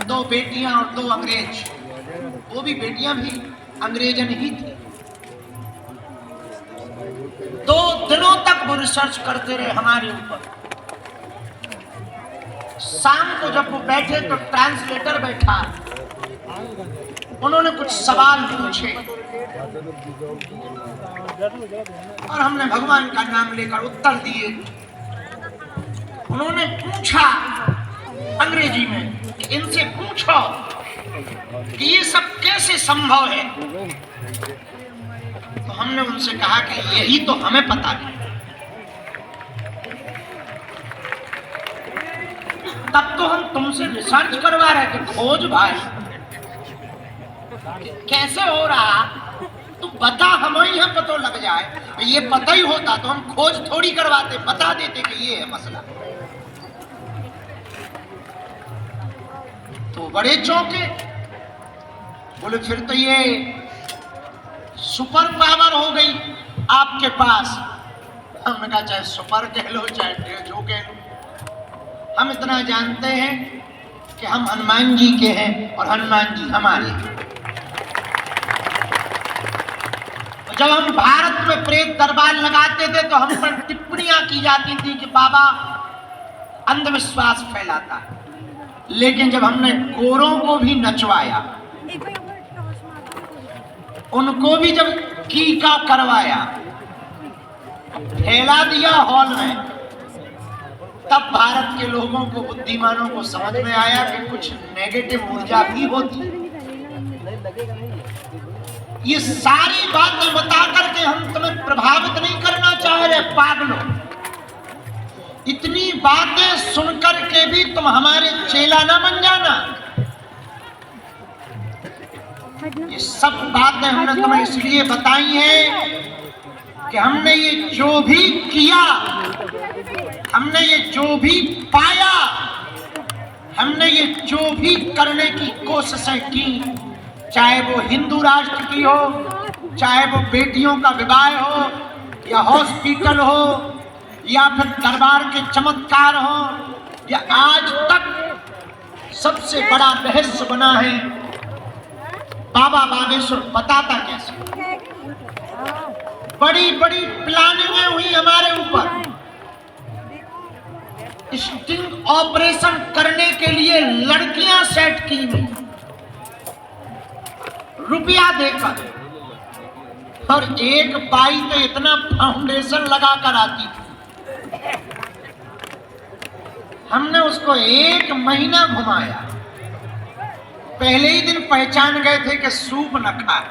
2 बेटियां और 2 अंग्रेज, वो भी बेटियां भी अंग्रेजन ही थी। 2 दिनों तक वो रिसर्च करते रहे हमारे ऊपर। शाम को जब वो बैठे तो ट्रांसलेटर बैठा, उन्होंने कुछ सवाल पूछे और हमने भगवान का नाम लेकर उत्तर दिए। उन्होंने पूछा अंग्रेजी में कि इनसे पूछो कि ये सब कैसे संभव है। तो हमने उनसे कहा कि यही तो हमें पता नहीं। तब तो हम तुमसे रिसर्च करवा रहे थे, खोज भाई कैसे हो रहा, तू बता, हमें यहाँ पता लग जाए। ये पता ही होता तो हम खोज थोड़ी करवाते, बता देते कि ये है मसला। तो बड़े चौंके, बोले फिर तो ये सुपर पावर हो गई आपके पास। हमने कहा चाहे सुपर कह लो चाहे जो कह लो, हम इतना जानते हैं कि हम हनुमान जी के हैं और हनुमान जी हमारे हैं। जब हम भारत में प्रेत दरबार लगाते थे तो हम पर टिप्पणियां की जाती थी कि बाबा अंधविश्वास फैलाता है। लेकिन जब हमने गोरों को भी नचवाया, उनको भी जब टीका करवाया, फैला दिया हॉल में, तब भारत के लोगों को, बुद्धिमानों को समझ में आया कि कुछ नेगेटिव ऊर्जा भी होती। ये सारी बातें बता करके हम तुम्हें प्रभावित नहीं करना चाह रहे पागलों। इतनी बातें सुनकर के भी तुम हमारे चेला ना बन जाना। ये सब बातें हमने तुम्हें इसलिए बताई हैं कि हमने ये जो भी किया, हमने ये जो भी पाया, हमने ये जो भी करने की कोशिशें की, चाहे वो हिंदू राष्ट्र की हो, चाहे वो बेटियों का विवाह हो, या हॉस्पिटल हो, या फिर दरबार के चमत्कार हो, या आज तक सबसे बड़ा रहस्य बना है बाबा बागेश्वर बताता कैसे। बड़ी बड़ी प्लानिंगें हुई हमारे ऊपर। स्टिंग ऑपरेशन करने के लिए लड़कियां सेट की हुई रुपया देकर, और एक बाई तो इतना फाउंडेशन लगा कर आती थी, हमने उसको 1 महीना घुमाया। पहले ही दिन पहचान गए थे कि सूप न खाए।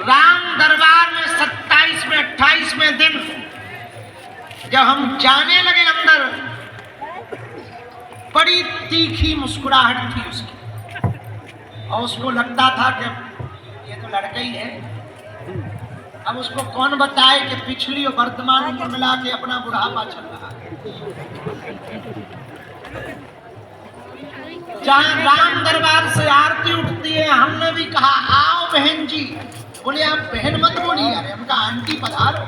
राम दरबार में 27वें 28वें दिन जब हम जाने लगे अंदर, बड़ी तीखी मुस्कुराहट थी उसकी, और उसको लगता था कि ये तो लड़का ही है। अब उसको कौन बताए कि पिछली और वर्तमान उम्र मिला के अपना बुढ़ापा चल रहा है। जहां राम दरबार से आरती उठती है, हमने भी कहा आओ बहन जी। बोले आप बहन मत बोलिए, अरे हमका आंटी पधारो।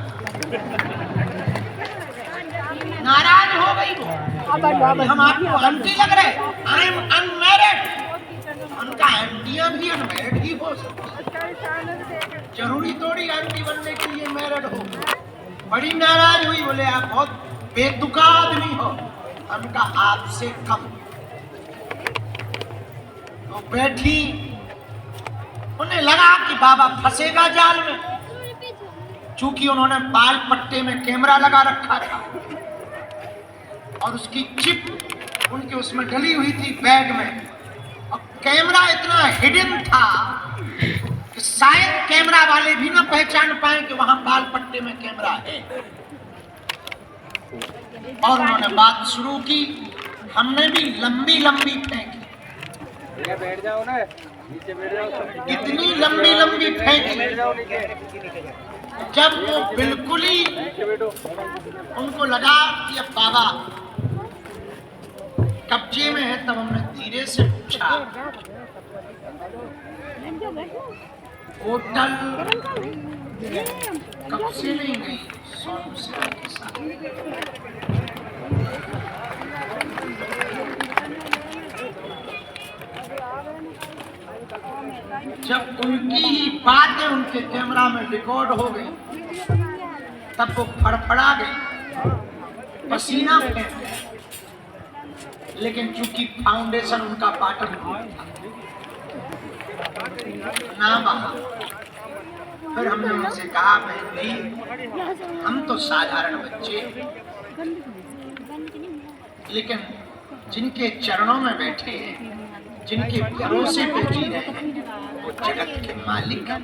नाराज हो गई वो, हम आपको आंटी लग रहे, आई एम अनमैरिड। उनका आंटियां भी अनमैरिड ही हो सकती, जरूरी थोड़ी आंटी बनने के लिए मैरिड हो। बड़ी नाराज हुई, बोले आप बहुत बेतुका आदमी हो। हमका आपसे कम। तो बैठी, उन्हें लगा कि बाबा फंसेगा जाल में, चूंकि उन्होंने बाल पट्टे में कैमरा लगा रखा था और उसकी चिप उनके उसमें डली हुई थी बैग में, और कैमरा इतना हिडन था कि शायद कैमरा वाले भी ना पहचान पाए कि वहां बाल पट्टे में कैमरा है। और उन्होंने बात शुरू की, हमने भी लंबी लंबी फेंकी, बैठ जाओ ना, नीचे बैठ जाओ। इतनी लंबी लंबी फेंकी, जब वो बिल्कुल ही उनको लगा कि अब बाबा कब्जे में है, तब हमने धीरे से पूछा, होटल कब से नहीं गई? सोनू सिंह के साथ। बातें उनके कैमरा में रिकॉर्ड हो गई। तब वो फड़फड़ा गई, पसीना फेंक गए। लेकिन चूंकि फाउंडेशन उनका पाटन ना बहा, फिर हमने उनसे कहा, बहन जी हम तो साधारण बच्चे, लेकिन जिनके चरणों में बैठे हैं, जिनके भरोसे पे जी रहे हैं, वो जगत के मालिक हैं।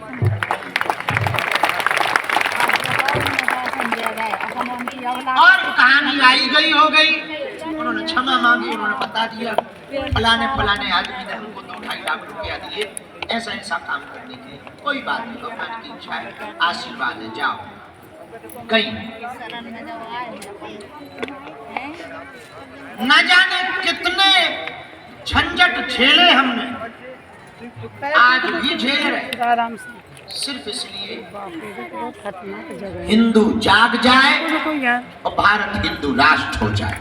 और कहानी आई गई हो गई। उन्होंने क्षमा मांगी, उन्होंने बता दिया फलाने फलाने आदमी ने हमको 2-2.5 लाख रुपया दिए ऐसा ऐसा काम करने के लिए। कोई बात नहीं, भगवान की इच्छा है, आशीर्वाद है, जाओ। गई, न जाने कितने झंझट झेले हमने, आज भी झेल रहे, सिर्फ इसलिए हिंदू जाग जाए और भारत हिंदू राष्ट्र हो जाए।